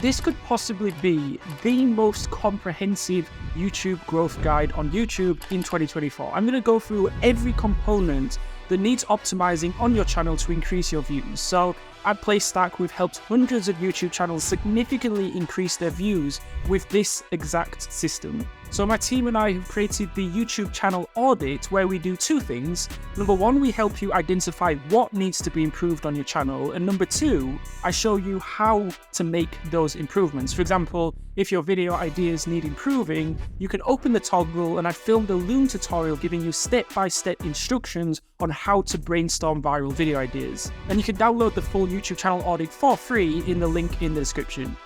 this could possibly be the most comprehensive YouTube growth guide on YouTube in 2024. I'm going to go through every component that needs optimizing on your channel to increase your views. So at PlayStack, we've helped hundreds of YouTube channels significantly increase their views with this exact system. So my team and I have created the YouTube channel audit, where we do two things. Number one, we help you identify what needs to be improved on your channel. And number two, I show you how to make those improvements. For example, if your video ideas need improving, you can open the toggle and I filmed a Loom tutorial giving you step-by-step instructions on how to brainstorm viral video ideas. And you can download the full YouTube channel audit for free in the link in the description.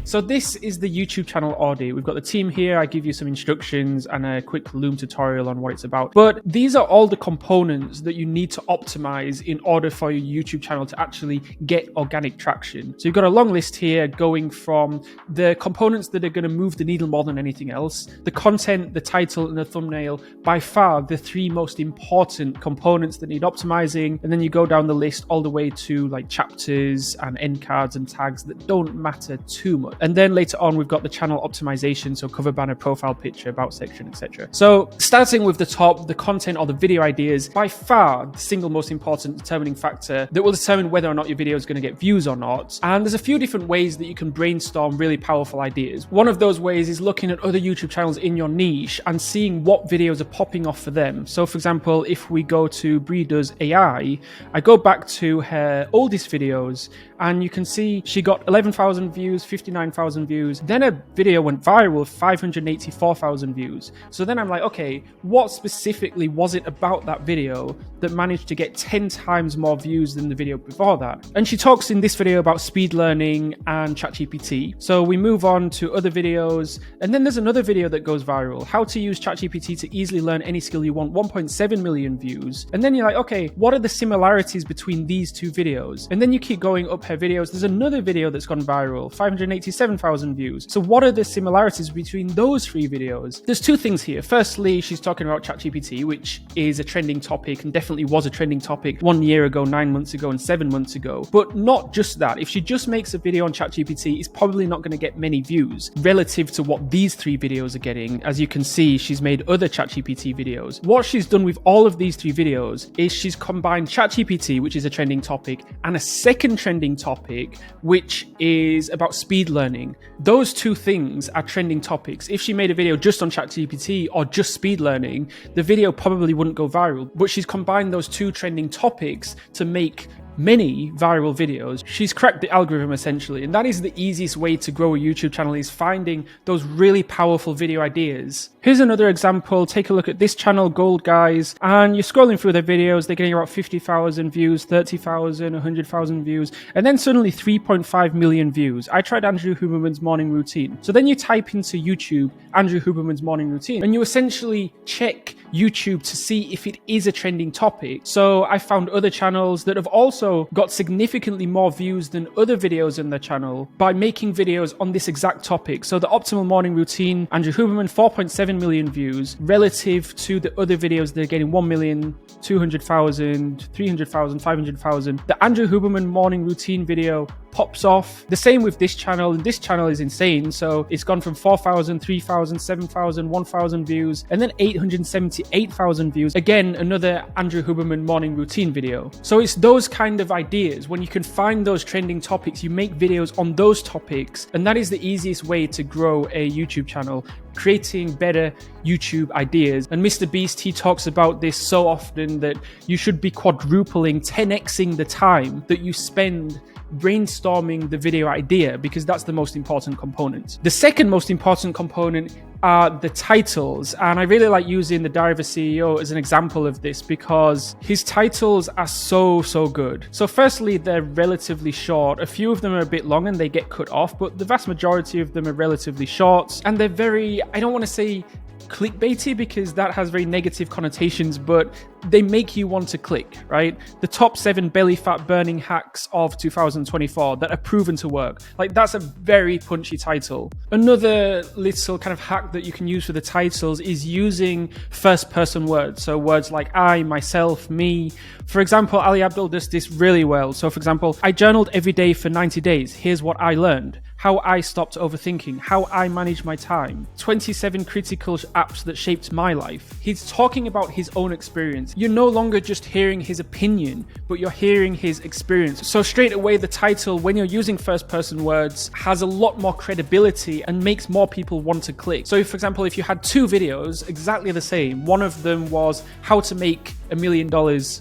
So this is the YouTube channel audit. We've got the team here. I give you some instructions and a quick Loom tutorial on what it's about. But these are all the components that you need to optimize in order for your YouTube channel to actually get organic traction. So you've got a long list here going from the components that are going to move the needle more than anything else, the content, the title, and the thumbnail, by far the three most important components that need optimizing. And then you go down the list all the way to like chapters and end cards and tags that don't matter too much. And then later on, we've got the channel optimization, so cover, banner, profile picture, about section, etc. So starting with the top, the content or the video ideas, by far the single most important determining factor that will determine whether or not your video is going to get views or not. And there's a few different ways that you can brainstorm really powerful ideas. One of those ways is looking at other YouTube channels in your niche and seeing what videos are popping off for them. So for example, if we go to Bree Does AI, I go back to her oldest videos and you can see she got 11,000 views, 59,000 views. Then a video went viral, 584,000 views. So then I'm like, okay, what specifically was it about that video that managed to get 10 times more views than the video before that? And she talks in this video about speed learning and ChatGPT. So we move on to other videos. And then there's another video that goes viral, how to use ChatGPT to easily learn any skill you want, 1.7 million views. And then you're like, okay, what are the similarities between these two videos? And then you keep going up her videos. There's another video that's gone viral, 587,000 views. So what are the similarities between those three videos? There's two things here. Firstly, she's talking about ChatGPT, which is a trending topic and definitely was a trending topic 1 year ago, 9 months ago, and 7 months ago. But not just that. If she just makes a video on ChatGPT, it's probably not going to get many views relative to what these three videos are getting. As you can see, she's made other ChatGPT videos. What she's done with all of these three videos is she's combined ChatGPT, which is a trending topic, and a second trending topic, which is about speed learning. Those two things are trending topics. If she made a video just on ChatGPT or just speed learning, the video probably wouldn't go viral. But she's combined those two trending topics to make many viral videos. She's cracked the algorithm essentially, and that is the easiest way to grow a YouTube channel, is finding those really powerful video ideas. Here's another example. Take a look at this channel, Gold Guys, and you're scrolling through their videos. They're getting about 50,000 views, 30,000, 100,000 views, and then suddenly 3.5 million views. I tried Andrew Huberman's morning routine. So then you type into YouTube Andrew Huberman's morning routine, and you essentially check YouTube to see if it is a trending topic. So I found other channels that have also got significantly more views than other videos in their channel by making videos on this exact topic. So the optimal morning routine, Andrew Huberman, 4.7 million views relative to the other videos. They're getting 1 million, 200,000, 300,000, 500,000. The Andrew Huberman morning routine video pops off. The same with this channel, and this channel is insane. So it's gone from 4,000, 3,000, 7,000, 1,000 views, and then 878,000 views. Again, another Andrew Huberman morning routine video. So it's those kind of ideas. When you can find those trending topics, you make videos on those topics, and that is the easiest way to grow a YouTube channel, creating better YouTube ideas. And Mr. Beast, he talks about this so often, that you should be quadrupling, 10xing the time that you spend brainstorming the video idea, because that's the most important component. The second most important component are the titles, and I really like using the Diary of a CEO as an example of this because his titles are so good. So firstly, they're relatively short. A few of them are a bit long and they get cut off, but the vast majority of them are relatively short, and they're very, I don't want to say clickbaity because that has very negative connotations, but they make you want to click, right? The top 7 belly fat burning hacks of 2024 that are proven to work. Like, that's a very punchy title. Another little kind of hack that you can use for the titles is using first person words. So words like I, myself, me. For example, Ali Abdul does this really well. So for example, I journaled every day for 90 days. Here's what I learned. how I stopped overthinking, how I manage my time, 27 critical apps that shaped my life. He's talking about his own experience. You're no longer just hearing his opinion, but you're hearing his experience. So straight away, the title, when you're using first person words, has a lot more credibility and makes more people want to click. So for example, if you had two videos exactly the same, one of them was how to make $1 million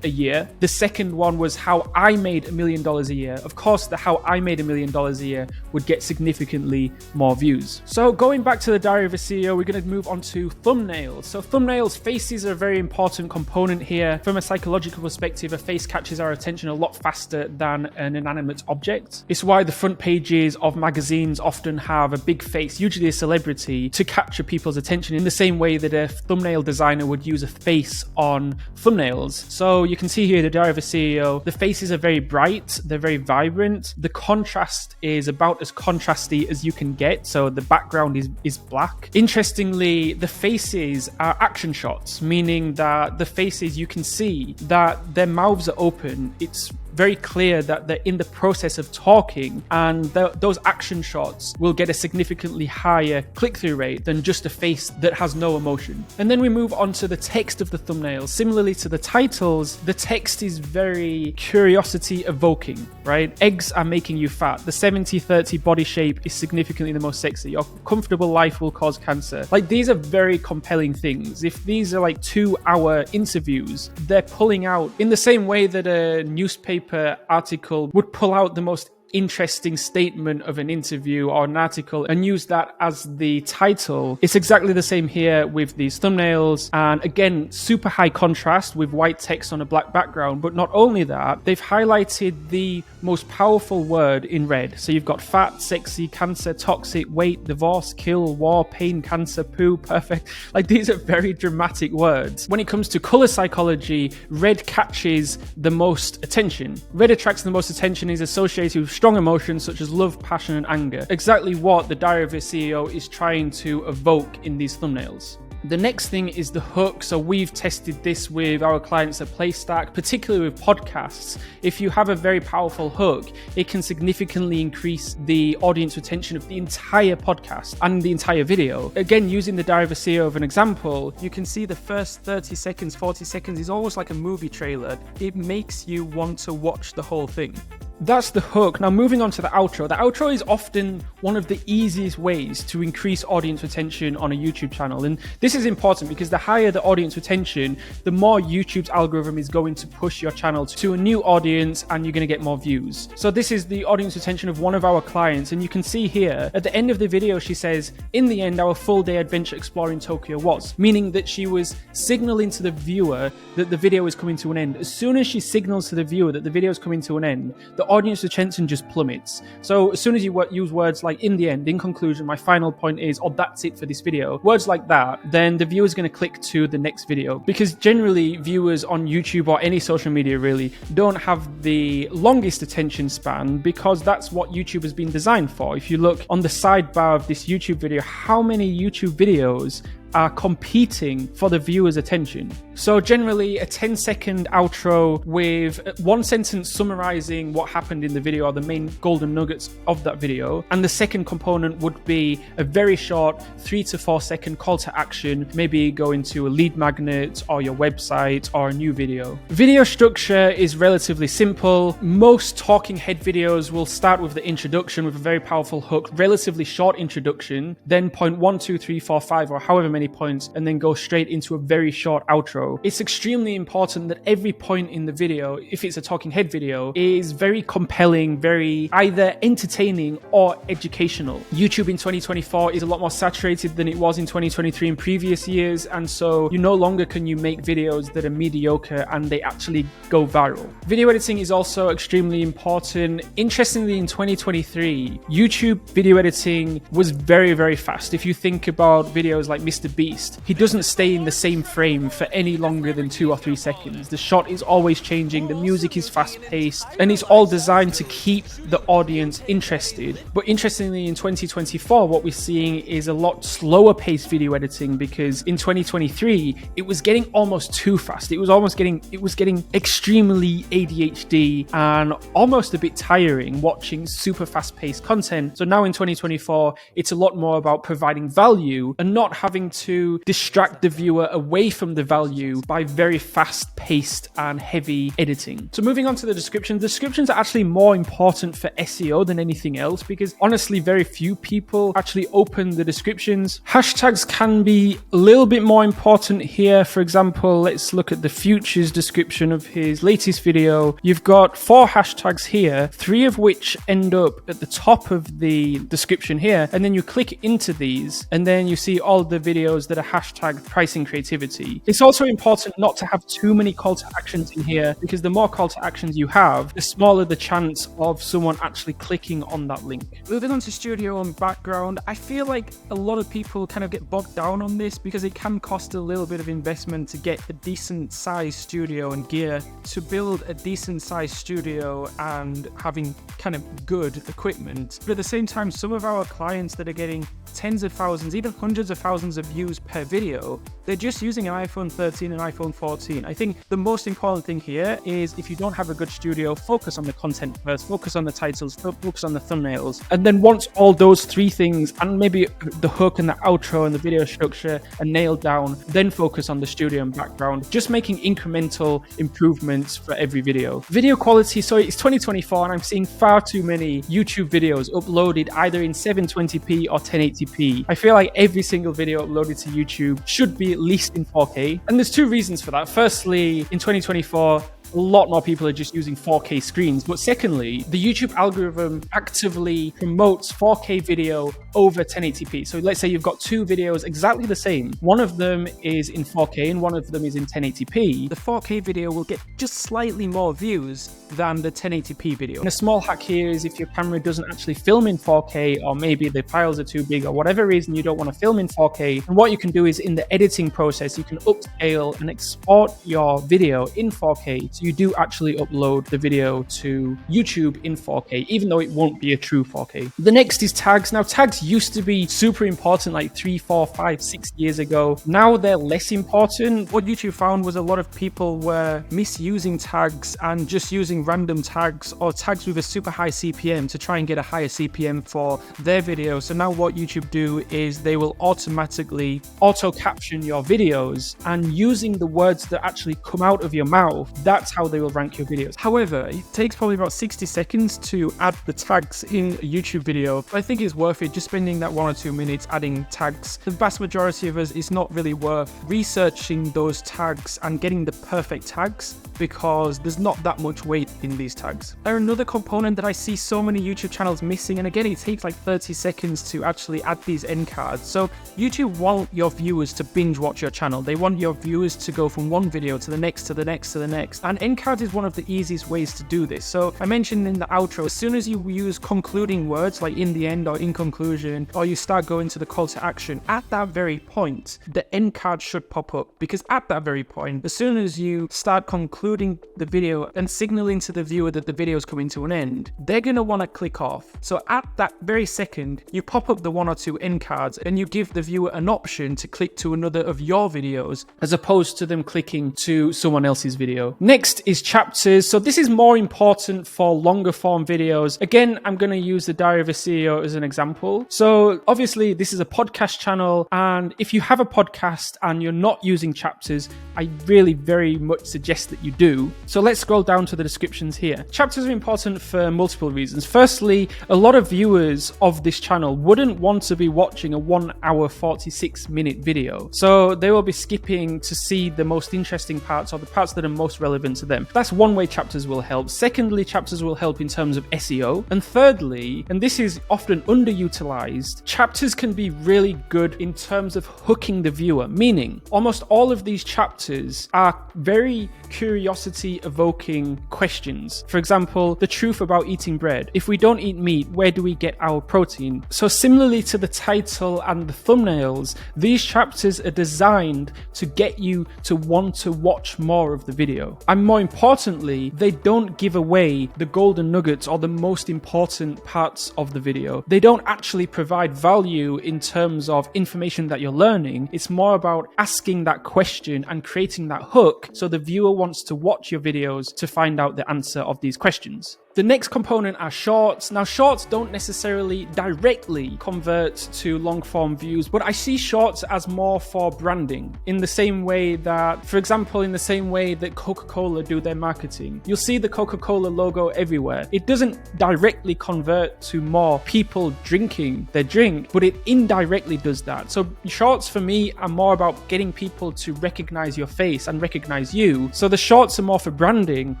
a year. The second one was how I made $1 million a year. Of course, the how I made $1 million a year would get significantly more views. So going back to the Diary of a CEO, we're going to move on to thumbnails. So thumbnails, faces are a very important component here. From a psychological perspective, a face catches our attention a lot faster than an inanimate object. It's why the front pages of magazines often have a big face, usually a celebrity, to capture people's attention in the same way that a thumbnail designer would use a face on thumbnails. So you can see here the Diary of a CEO, the faces are very bright, they're very vibrant. The contrast is about as contrasty as you can get. So the background is black. Interestingly, the faces are action shots, meaning that the faces, you can see that their mouths are open. It's very clear that they're in the process of talking, and those action shots will get a significantly higher click-through rate than just a face that has no emotion. And then we move on to the text of the thumbnail. Similarly to the titles, the text is very curiosity evoking, right? Eggs are making you fat. The 70-30 body shape is significantly the most sexy. Your comfortable life will cause cancer. Like, these are very compelling things. If these are like 2-hour interviews, they're pulling out in the same way that a newspaper article would pull out the most interesting statement of an interview or an article and use that as the title. It's exactly the same here with these thumbnails, and again, super high contrast with white text on a black background. But not only that, they've highlighted the most powerful word in red. So you've got fat, sexy, cancer, toxic, weight, divorce, kill, war, pain, cancer, poo, perfect. Like, these are very dramatic words. When it comes to color psychology, red catches the most attention. Red attracts the most attention, is associated with strong emotions such as love, passion, and anger. Exactly what the Diary of a CEO is trying to evoke in these thumbnails. The next thing is the hook. So we've tested this with our clients at PlayStack, particularly with podcasts. If you have a very powerful hook, it can significantly increase the audience retention of the entire podcast and the entire video. Again, using the Diary of a CEO of an example, you can see the first 30 seconds, 40 seconds is almost like a movie trailer. It makes you want to watch the whole thing. That's the hook. Now moving on to the outro. The outro is often one of the easiest ways to increase audience retention on a YouTube channel. And this is important because the higher the audience retention, the more YouTube's algorithm is going to push your channel to a new audience, and you're going to get more views. So this is the audience retention of one of our clients. And you can see here at the end of the video, she says, in the end, our full day adventure exploring Tokyo was, meaning that she was signaling to the viewer that the video is coming to an end. As soon as she signals to the viewer that the video is coming to an end, the audience retention just plummets. So as soon as you use words like in the end, in conclusion, my final point is, or that's it for this video, words like that, then the viewer's going to click to the next video. Because generally viewers on YouTube or any social media really don't have the longest attention span, because that's what YouTube has been designed for. If you look on the sidebar of this YouTube video, how many YouTube videos are competing for the viewer's attention? So generally a 10-second outro with one sentence summarizing what happened in the video or the main golden nuggets of that video, and the second component would be a very short 3 to 4 second call to action, maybe go into a lead magnet or your website or a new video. Video structure is relatively simple. Most talking head videos will start with the introduction with a very powerful hook, relatively short introduction, then point 1, 2, 3, 4, 5 or however many points, and then go straight into a very short outro. It's extremely important that every point in the video, if it's a talking head video, is very compelling, very either entertaining or educational. YouTube in 2024 is a lot more saturated than it was in 2023 and previous years, and so you no longer can you make videos that are mediocre and they actually go viral. Video editing is also extremely important. Interestingly, in 2023, YouTube video editing was very, very fast. If you think about videos like Mr. Mr. Beast. He doesn't stay in the same frame for any longer than 2 or 3 seconds. The shot is always changing, the music is fast-paced, and it's all designed to keep the audience interested. But interestingly, in 2024, what we're seeing is a lot slower paced video editing, because in 2023, it was getting almost too fast. It was getting extremely ADHD and almost a bit tiring watching super fast-paced content. So now in 2024, it's a lot more about providing value and not having to distract the viewer away from the value by very fast-paced and heavy editing. So moving on to the descriptions. Descriptions are actually more important for SEO than anything else, because honestly, very few people actually open the descriptions. Hashtags can be a little bit more important here. For example, let's look at the Future's description of his latest video. You've got 4 hashtags here, 3 of which end up at the top of the description here, and then you click into these and then you see all the videos that are hashtagged pricing creativity. It's also important not to have too many call to actions in here, because the more call to actions you have, the smaller the chance of someone actually clicking on that link. Moving on to studio and background, I feel like a lot of people kind of get bogged down on this because it can cost a little bit of investment to get a decent sized studio and gear. To build a decent sized studio and having kind of good equipment, but at the same time, some of our clients that are getting tens of thousands, even hundreds of thousands of views per video, they're just using an iPhone 13 and iPhone 14. I think the most important thing here is, if you don't have a good studio, focus on the content first, focus on the titles, focus on the thumbnails, and then once all those 3 things and maybe the hook and the outro and the video structure are nailed down, then focus on the studio and background, just making incremental improvements for every video. Video quality, so it's 2024 and I'm seeing far too many YouTube videos uploaded either in 720p or 1080p. I feel like every single video uploaded to YouTube should be at least in 4K, and there's 2 reasons for that. Firstly, in 2024, a lot more people are just using 4K screens. But secondly, the YouTube algorithm actively promotes 4K video over 1080p. So let's say you've got 2 videos exactly the same. One of them is in 4K and one of them is in 1080p. The 4K video will get just slightly more views than the 1080p video. And a small hack here is, if your camera doesn't actually film in 4K, or maybe the files are too big, or whatever reason you don't want to film in 4K, and what you can do is, in the editing process, you can upscale and export your video in 4K. So you do actually upload the video to YouTube in 4K, even though it won't be a true 4K. The next is tags. Now, tags used to be super important like 3, 4, 5, 6 years ago. Now they're less important. What YouTube found was a lot of people were misusing tags and just using random tags or tags with a super high CPM to try and get a higher CPM for their video. So now what YouTube do is they will automatically auto caption your videos, and using the words that actually come out of your mouth, that's how they will rank your videos. However, it takes probably about 60 seconds to add the tags in a YouTube video. I think it's worth it just spending that 1 or 2 minutes adding tags. The vast majority of us, it's not really worth researching those tags and getting the perfect tags, because there's not that much weight in these tags. Another component that I see so many YouTube channels missing, and again, it takes like 30 seconds to actually add these end cards. So YouTube want your viewers to binge watch your channel. They want your viewers to go from one video to the next, to the next, to the next. And end cards is one of the easiest ways to do this. So I mentioned in the outro, as soon as you use concluding words like in the end or in conclusion, or you start going to the call to action, at that very point, the end card should pop up, because at that very point, as soon as you start concluding the video and signaling to the viewer that the video is coming to an end, they're going to want to click off. So at that very second, you pop up the 1 or 2 end cards and you give the viewer an option to click to another of your videos, as opposed to them clicking to someone else's video. Next is chapters. So this is more important for longer form videos. Again, I'm going to use the Diary of a CEO as an example. So obviously this is a podcast channel, and if you have a podcast and you're not using chapters, I really very much suggest that you do. So let's scroll down to the descriptions here. Chapters are important for multiple reasons. Firstly, a lot of viewers of this channel wouldn't want to be watching a 1 hour 46-minute video. So they will be skipping to see the most interesting parts, or the parts that are most relevant to them. That's one way chapters will help. Secondly, chapters will help in terms of SEO. And thirdly, and this is often underutilized, chapters can be really good in terms of hooking the viewer, meaning almost all of these chapters are very curiosity evoking questions. For example, the truth about eating bread. If we don't eat meat, where do we get our protein? So similarly to the title and the thumbnails, these chapters are designed to get you to want to watch more of the video. And more importantly, they don't give away the golden nuggets or the most important parts of the video. They don't actually provide value in terms of information that you're learning. It's more about asking that question and creating that hook so the viewer wants to watch your videos to find out the answer of these questions. The next component are shorts. Now, shorts don't necessarily directly convert to long form views, but I see shorts as more for branding in the same way that, for example, in the same way that Coca-Cola do their marketing. You'll see the Coca-Cola logo everywhere. It doesn't directly convert to more people drinking their drink, but it indirectly does that. So shorts for me are more about getting people to recognize your face and recognize you. So the shorts are more for branding,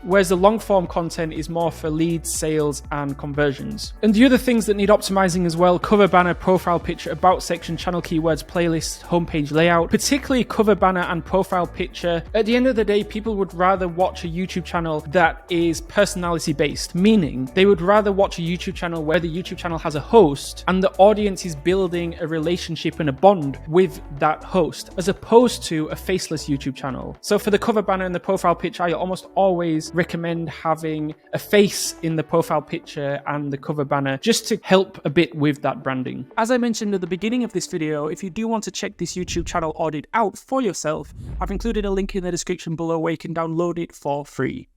whereas the long form content is more for leads, sales, and conversions. And the other things that need optimizing as well: cover banner, profile picture, about section, channel keywords, playlist, homepage layout, particularly cover banner and profile picture. At the end of the day, people would rather watch a YouTube channel that is personality based, meaning they would rather watch a YouTube channel where the YouTube channel has a host and the audience is building a relationship and a bond with that host, as opposed to a faceless YouTube channel. So for the cover banner and the profile picture, I almost always recommend having a face in the profile picture and the cover banner, just to help a bit with that branding. As I mentioned at the beginning of this video, if you do want to check this YouTube channel audit out for yourself, I've included a link in the description below where you can download it for free.